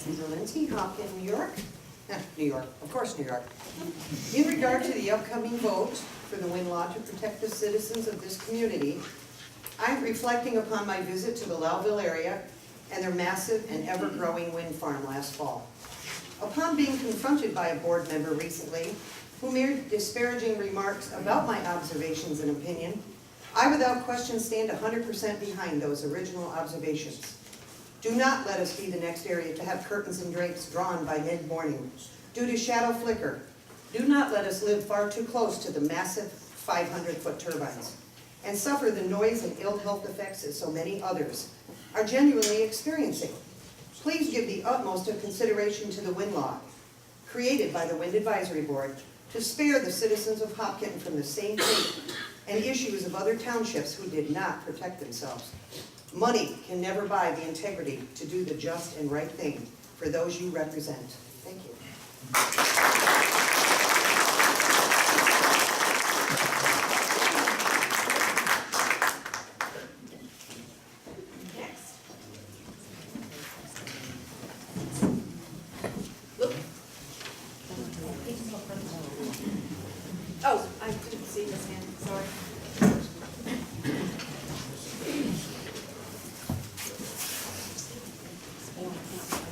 Caesar Lindsay, Hopkinton, New York. New York, of course, New York. In regard to the upcoming vote for the wind law to protect the citizens of this community, I'm reflecting upon my visit to the Lowville area and their massive and ever-growing wind farm last fall. Upon being confronted by a board member recently who made disparaging remarks about my observations and opinion, I without question stand 100% behind those original observations. Do not let us be the next area to have curtains and drapes drawn by mid-morning due to shadow flicker. Do not let us live far too close to the massive 500-foot turbines and suffer the noise and ill health effects that so many others are genuinely experiencing. Please give the utmost of consideration to the wind law created by the Wind Advisory Board to spare the citizens of Hopkinton from the same fate and issues of other townships who did not protect themselves. Money can never buy the integrity to do the just and right thing for those you represent. Thank you. Oh, I didn't see his hand, sorry.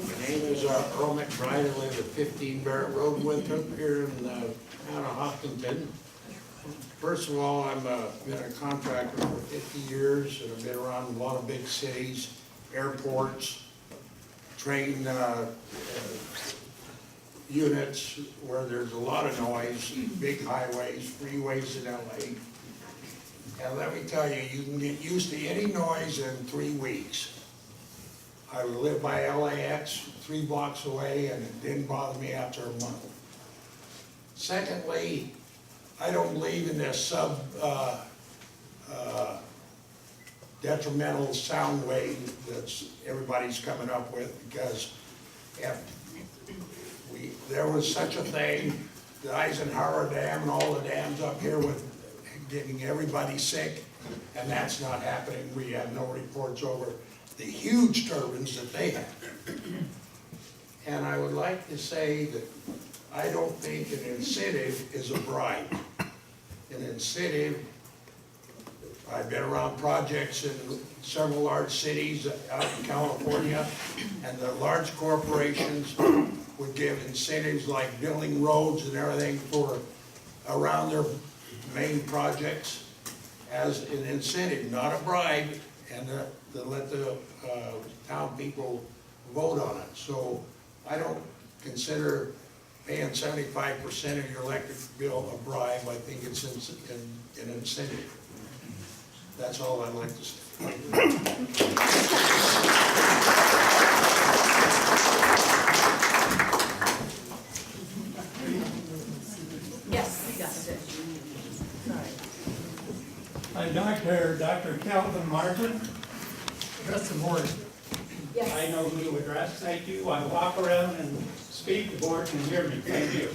My name is Earl McBride. I live at 15 Barrett Road, Winthrop, here in the town of Hopkinton. First of all, I've been a contractor for 50 years, and I've been around a lot of big cities, airports, train units where there's a lot of noise, big highways, freeways in LA. And let me tell you, you can get used to any noise in 3 weeks. I live by LAX, 3 blocks away, and it didn't bother me after a month. Secondly, I don't believe in this detrimental sound wave that's everybody's coming up with, because if there was such a thing, the Eisenhower Dam and all the dams up here with getting everybody sick, and that's not happening. We have no reports over the huge turbines that they have. And I would like to say that I don't think an incentive is a bribe. An incentive, I've been around projects in several large cities out in California, and the large corporations would give incentives like building roads and everything for around their main projects as an incentive, not a bribe, and to let the town people vote on it. So I don't consider paying 75% of your electric bill a bribe. I think it's an incentive. That's all I'd like to say. I'm Dr. Calvin Martin. Address the board. Yes. I know who to address. Thank you. I walk around and speak. The board can hear me. Thank you.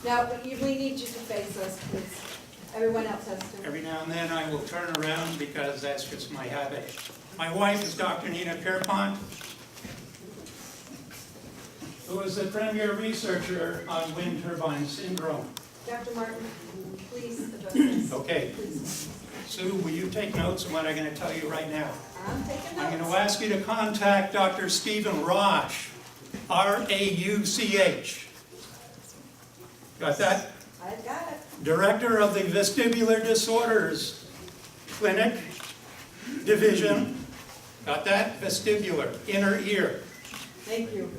Now, we need you to face us, please. Everyone else has to. Every now and then I will turn around because that's just my habit. My wife is Dr. Nina Pierpont, who is the premier researcher on wind turbine syndrome. Dr. Martin, please address us. Okay. Please. Sue, will you take notes on what I'm going to tell you right now? I'm taking notes. I'm going to ask you to contact Dr. Stephen Rauch, R-A-U-C-H. Got that? I got it. Director of the Vestibular Disorders Clinic Division. Got that? Vestibular, inner ear. Thank you.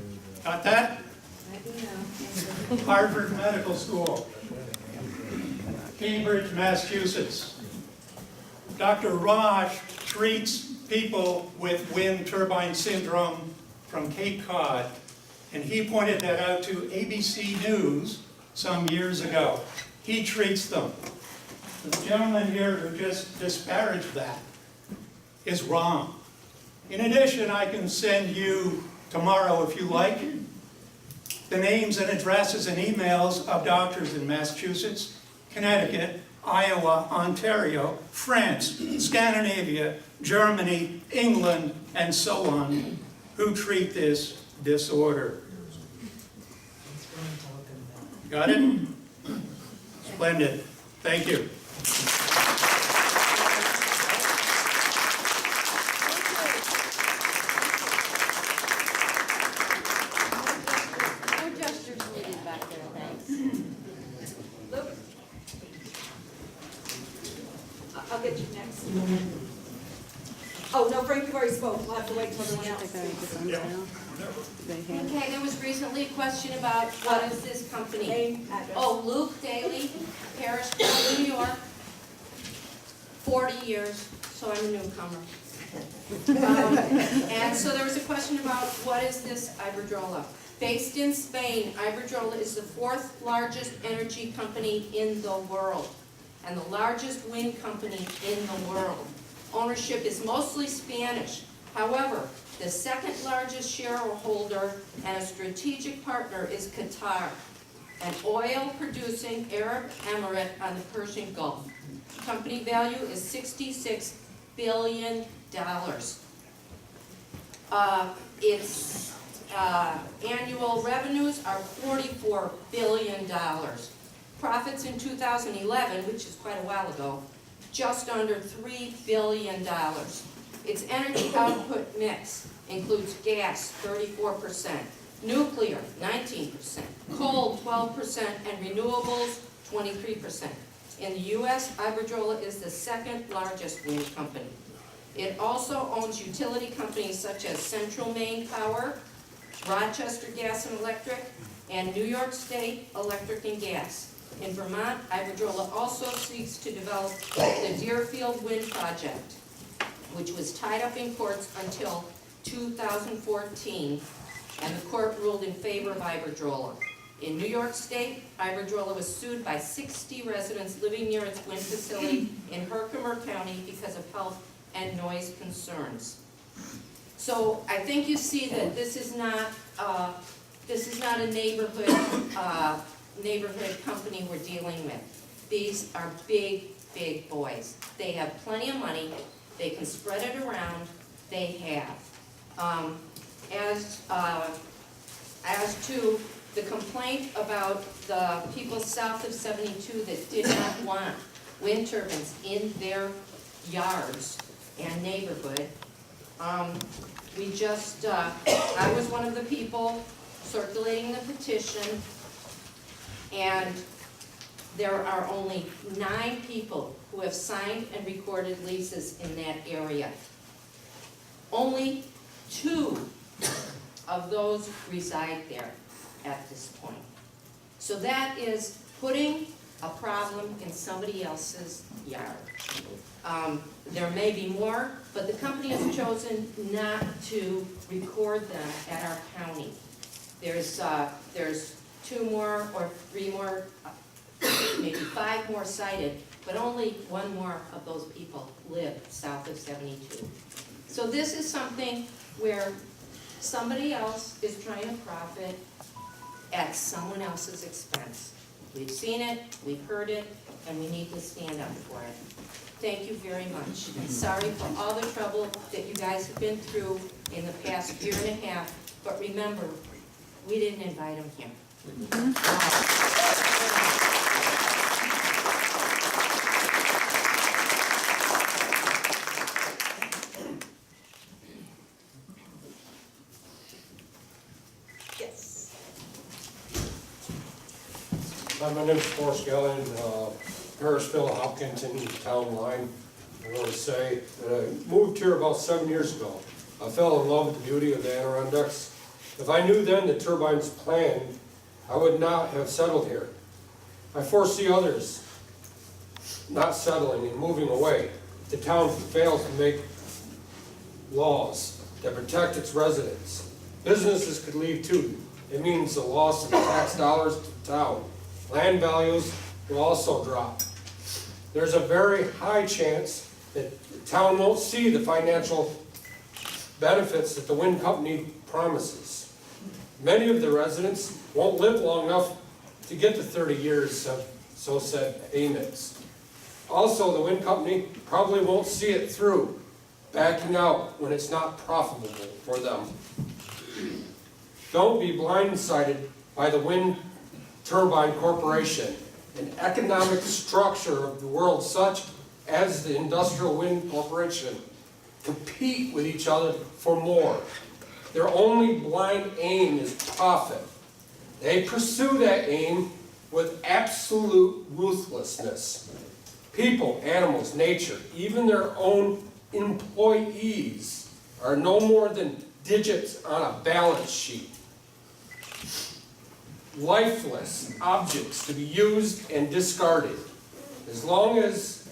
Got that? I do know. Harvard Medical School. Cambridge, Massachusetts. Dr. Rauch treats people with wind turbine syndrome from Cape Cod, and he pointed that out to ABC News some years ago. He treats them. The gentleman here who just disparaged that is wrong. In addition, I can send you tomorrow, if you like, the names and addresses and emails of doctors in Massachusetts, Connecticut, Iowa, Ontario, France, Scandinavia, Germany, England, and so on, who treat this disorder. Got it? Splendid. Thank you. No gestures needed back there, thanks. Luke? I'll get you next. Oh, no, Frank, you've already spoke. We'll have to wait till everyone else. Okay, there was recently a question about what is this company? Name, address. Oh, Luke Daly, Harrisburg, New York, 40 years, so I'm a newcomer. And so there was a question about what is this Iberdrola? Based in Spain, Iberdrola is the 4th largest energy company in the world and the largest wind company in the world. Ownership is mostly Spanish. However, the 2nd largest shareholder and a strategic partner is Qatar, an oil-producing Arab emirate on the Persian Gulf. Company value is $66 billion. Its annual revenues are $44 billion. Profits in 2011, which is quite a while ago, just under $3 billion. Its energy output mix includes gas, 34%, nuclear, 19%, coal, 12%, and renewables, 23%. In the U.S., Iberdrola is the 2nd largest wind company. It also owns utility companies such as Central Maine Power, Rochester Gas and Electric, and New York State Electric and Gas. In Vermont, Iberdrola also seeks to develop the Deerfield Wind Project, which was tied up in courts until 2014, and the court ruled in favor of Iberdrola. In New York State, Iberdrola was sued by 60 residents living near its wind facility in Herkimer County because of health and noise concerns. So I think you see that this is not a neighborhood company we're dealing with. These are big, big boys. They have plenty of money. They can spread it around. They have. As to the complaint about the people south of 72 that did not want wind turbines in their yards and neighborhood, I was one of the people circulating the petition, and there are only 9 people who have signed and recorded leases in that area. Only 2 of those reside there at this point. So that is putting a problem in somebody else's yard. There may be more, but the company has chosen not to record them at our county. There's 2 more or 3 more, maybe 5 more cited, but only 1 more of those people live south of 72. So this is something where somebody else is trying to profit at someone else's expense. We've seen it, we've heard it, and we need to stand up for it. Thank you very much. Sorry for all the trouble that you guys have been through in the past 1.5 years, but remember, we didn't invite them here. Yes. Hi, my name's Forrest Gillen, Harrisville, Hopkinton, town line. I want to say that I moved here about 7 years ago. I fell in love with the beauty of the Adirondacks. If I knew then the turbines planned, I would not have settled here. I foresee others not settling and moving away. The town fails to make laws that protect its residents. Businesses could leave too. It means the loss of tax dollars to the town. Land values will also drop. There's a very high chance that the town won't see the financial benefits that the wind company promises. Many of the residents won't live long enough to get to 30 years of so said payments. Also, the wind company probably won't see it through, backing out when it's not profitable for them. Don't be blindsided by the wind turbine corporation, an economic structure of the world such as the industrial wind corporation compete with each other for more. Their only blind aim is profit. They pursue that aim with absolute ruthlessness. People, animals, nature, even their own employees are no more than digits on a balance sheet. Lifeless objects to be used and discarded. As long as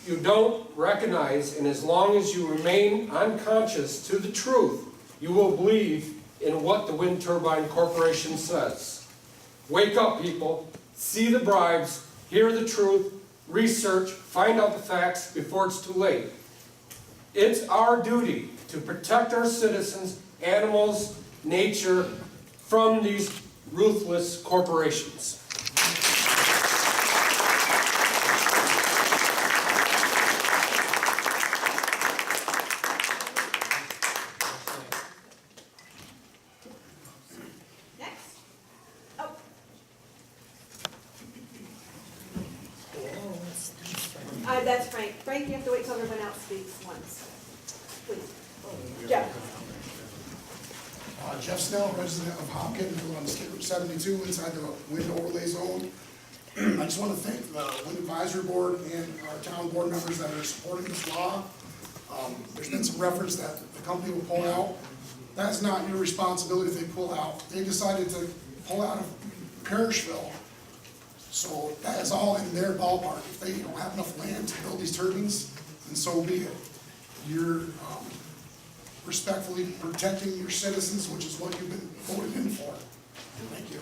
you don't recognize and as long as you remain unconscious to the truth, you will believe in what the Wind Turbine Corporation says. Wake up, people. See the bribes, hear the truth, research, find out the facts before it's too late. It's our duty to protect our citizens, animals, nature from these ruthless corporations. Next. Oh. That's Frank. Frank, you have to wait till everyone else speaks once. Please. Jeff. Jeff Snell, resident of Hopkinton, who on State Route 72 inside the wind overlay zone. I just want to thank the Wind Advisory Board and our town board members that are supporting this law. There's been some reference that the company will pull out. That's not your responsibility if they pull out. They decided to pull out of Parrishville. So that is all in their ballpark. If they don't have enough land to build these turbines, then so be it. You're respectfully protecting your citizens, which is what you've been voted in for. Thank you.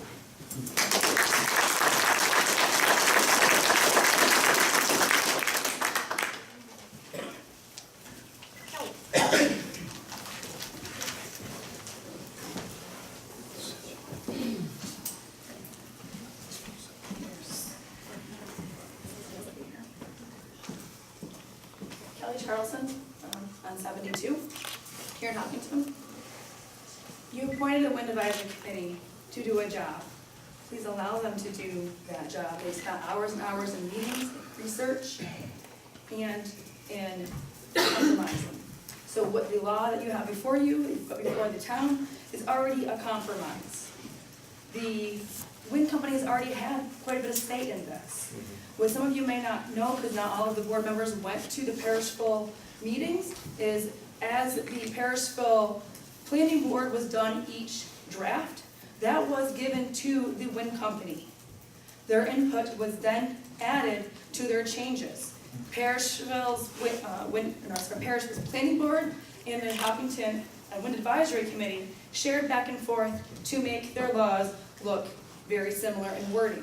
Kelly Charlson, on 72, here in Hopkinton. You appointed a wind advisory committee to do a job. Please allow them to do that job. They spent hours and hours in meetings, research, and in compromising. So what the law that you have before you, before the town, is already a compromise. The wind company has already had quite a bit of say in this. What some of you may not know, because not all of the board members went to the Parrishville meetings, is as the Parrishville Planning Board was done each draft, that was given to the wind company. Their input was then added to their changes. Parrishville's Parrishville's Planning Board and the Hopkinton Wind Advisory Committee shared back and forth to make their laws look very similar in wording.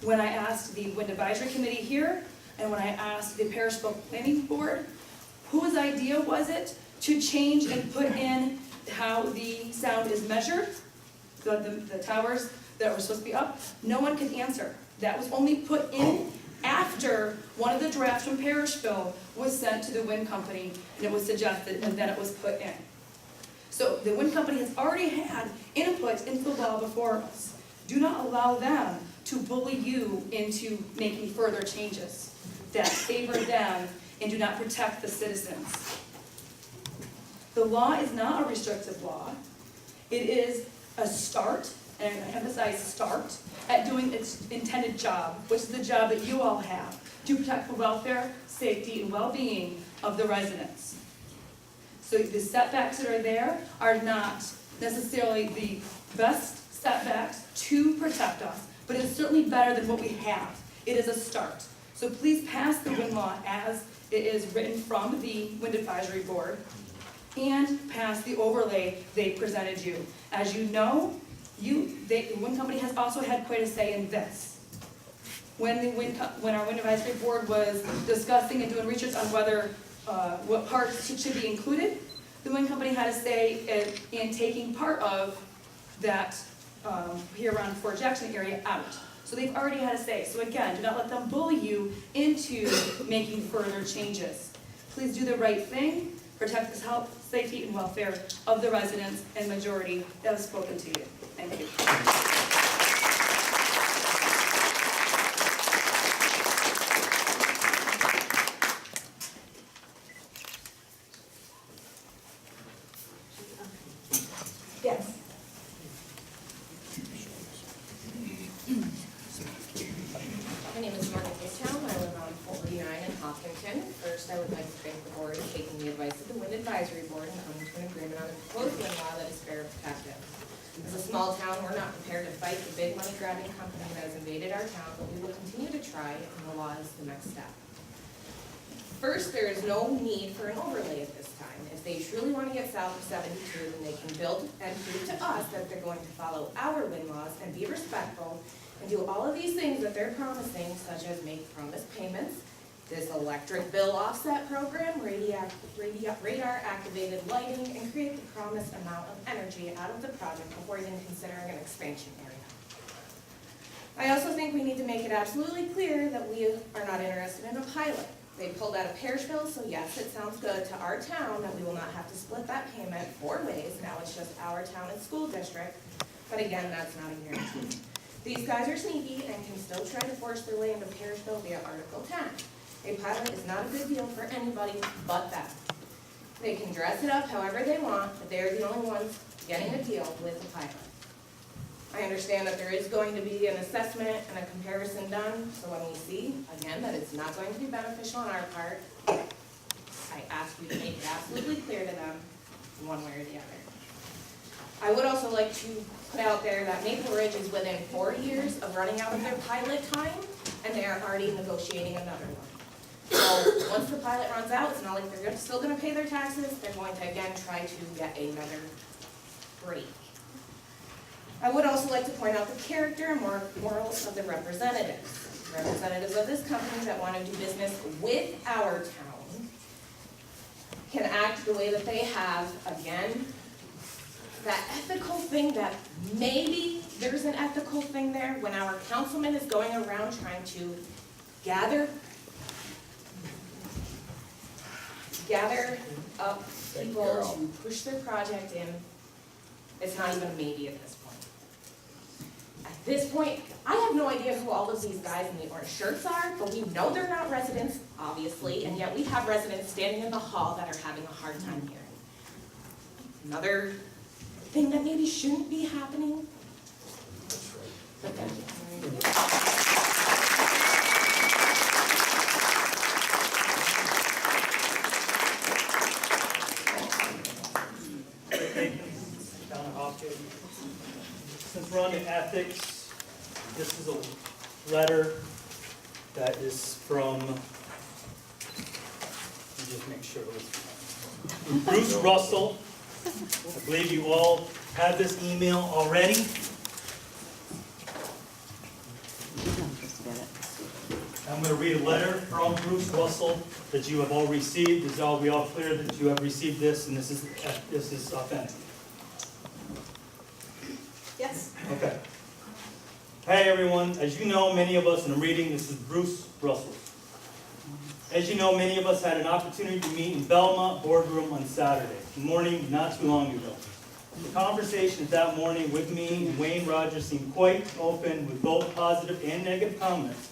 When I asked the Wind Advisory Committee here, and when I asked the Parrishville Planning Board, whose idea was it to change and put in how the sound is measured, the towers that were supposed to be up, no one could answer. That was only put in after one of the drafts from Parrishville was sent to the wind company, and it was suggested, and then it was put in. So the wind company has already had input into the law before us. Do not allow them to bully you into making further changes that favor them and do not protect the citizens. The law is not a restrictive law. It is a start, and I emphasize start, at doing its intended job, which is the job that you all have, to protect the welfare, safety, and well-being of the residents. So the setbacks that are there are not necessarily the best setbacks to protect us, but it's certainly better than what we have. It is a start. So please pass the wind law as it is written from the Wind Advisory Board, and pass the overlay they presented you. As you know, the wind company has also had quite a say in this. When our Wind Advisory Board was discussing and doing research on whether what parts should be included, the wind company had a say in taking part of that here around Fort Jackson area out. So they've already had a say. So again, do not let them bully you into making further changes. Please do the right thing, protect the health, safety, and welfare of the residents and majority that have spoken to you. Thank you. Yes. My name is Margaret Town. I live on 49 in Hopkinton. First, I would like to thank the board for taking the advice of the Wind Advisory Board and coming to an agreement on a proposed wind law that is fair and protective. As a small town, we're not prepared to fight the big money grabbing company that has invaded our town, but we will continue to try, and the law is the next step. First, there is no need for an overlay at this time. If they truly want to get south of 72, then they can build and prove to us that they're going to follow our wind laws and be respectful and do all of these things that they're promising, such as make promised payments, this electric bill offset program, radar-activated lighting, and create the promised amount of energy out of the project before even considering an expansion area. I also think we need to make it absolutely clear that we are not interested in a pilot. They pulled out of Perishville, so yes, it sounds good to our town that we will not have to split that payment 4 ways. Now it's just our town and school district, but again, that's not a guarantee. These guys are sneaky and can still try to force their way into Perishville via Article 10. A pilot is not a good deal for anybody but them. They can dress it up however they want, but they're the only ones getting a deal with a pilot. I understand that there is going to be an assessment and a comparison done, so when we see, again, that it's not going to be beneficial on our part, I ask you to make it absolutely clear to them, one way or the other. I would also like to put out there that Maple Ridge is within 4 years of running out of their pilot time, and they are already negotiating another one. So once the pilot runs out, it's not like they're still gonna pay their taxes, they're going to again try to get another break. I would also like to point out the character and morals of the representatives. Representatives of this company that want to do business with our town can act the way that they have, again, that ethical thing that maybe there's an ethical thing there when our councilman is going around trying to gather up people to push their project in. It's not even a maybe at this point. At this point, I have no idea who all of these guys in the orange shirts are, but we know they're not residents, obviously, and yet we have residents standing in the hall that are having a hard time hearing. Another thing that maybe shouldn't be happening. But thank you. Town of Hopkinton. Since we're on to ethics, this is a letter that is from, let me just make sure it was Bruce Russell. I believe you all have this email already. I'm going to read a letter from Bruce Russell that you have all received. Are we all clear that you have received this and this is authentic? Yes. Okay. Hey everyone, as you know, many of us, and I'm reading, this is Bruce Russell. As you know, many of us had an opportunity to meet in Belmont boardroom on Saturday morning, not too long ago. The conversations that morning with me and Wayne Rogers seemed quite open with both positive and negative comments.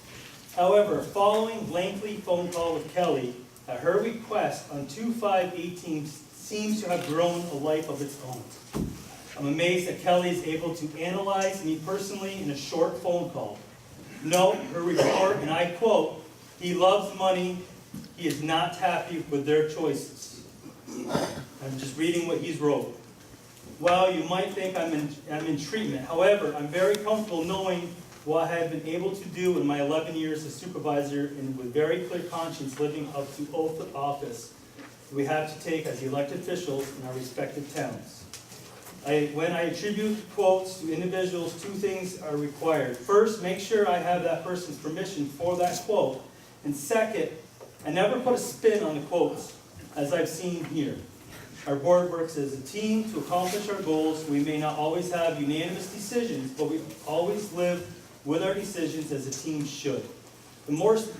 However, following lengthy phone call with Kelly, at her request on 2/5/18 seems to have grown a life of its own. I'm amazed that Kelly is able to analyze me personally in a short phone call. Note her report, and I quote, "He loves money. He is not happy with their choices." I'm just reading what he's wrote. Well, you might think I'm in treatment. However, I'm very comfortable knowing what I have been able to do in my 11 years as supervisor and with very clear conscience living up to oath of office we have to take as elected officials in our respective towns. When I attribute quotes to individuals, 2 things are required. First, make sure I have that person's permission for that quote. And second, I never put a spin on the quotes, as I've seen here. Our board works as a team to accomplish our goals. We may not always have unanimous decisions, but we always live with our decisions as a team should. The most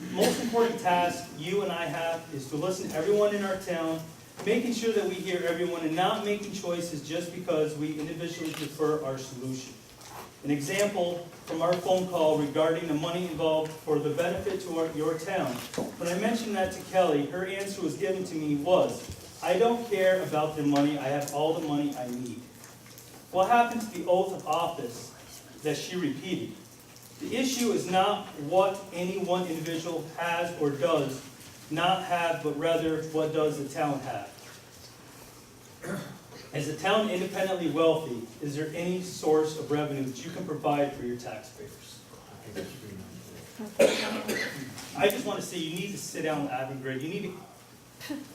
important task you and I have is to listen to everyone in our town making sure that we hear everyone and not making choices just because we individually prefer our solution. An example from our phone call regarding the money involved for the benefit to your town. When I mentioned that to Kelly, her answer was given to me was, I don't care about the money, I have all the money I need. What happened to the oath of office that she repeated? The issue is not what any one individual has or does not have, but rather what does the town have. Is the town independently wealthy? Is there any source of revenue that you can provide for your taxpayers? I just want to say you need to sit down with Abby Gray. You need to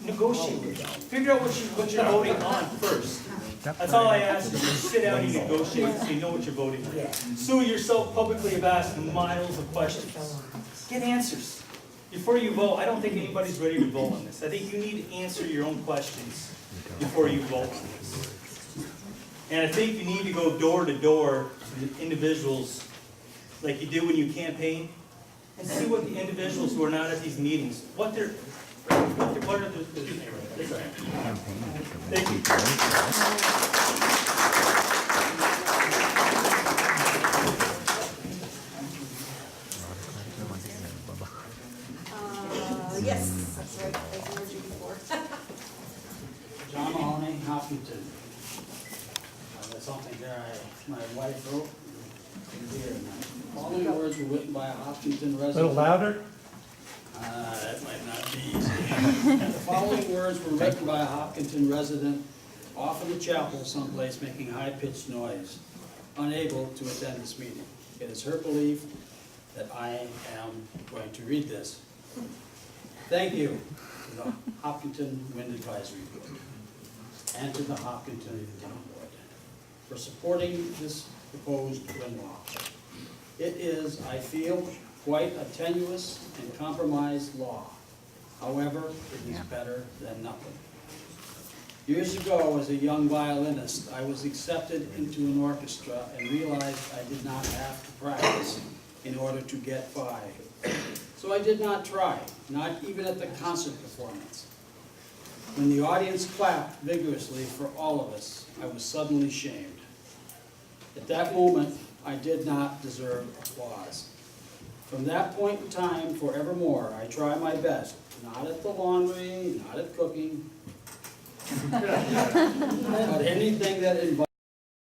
negotiate with them. Figure out what you're voting on first. That's all I ask you. Sit down and negotiate so you know what you're voting on. Sue, yourself publicly have asked miles of questions. Get answers. Before you vote, I don't think anybody's ready to vote on this. I think you need to answer your own questions before you vote on this. And I think you need to go door to door to individuals like you do when you campaign and see what the individuals who are not at these meetings, what are the thank Yes, that's right, I heard you before. John Mahoney, Hopkinton. That's something there my wife wrote. The following words were written by a Hopkinton resident. A little louder? That might not be easy. The following words were written by a Hopkinton resident off in the chapel someplace making high-pitched noise, unable to attend this meeting. It is her belief that I am going to read this. Thank you to the Hopkinton Wind Advisory Board and to the Hopkinton Town Board for supporting this proposed wind law. It is, I feel, quite a tenuous and compromised law. However, it is better than nothing. Years ago, as a young violinist, I was accepted into an orchestra and realized I did not have to practice in order to get by. So I did not try, not even at the concert performance. When the audience clapped vigorously for all of us, I was suddenly shamed. At that moment, I did not deserve applause. From that point in time, forevermore, I try my best, not at the laundry, not at cooking, but anything that involves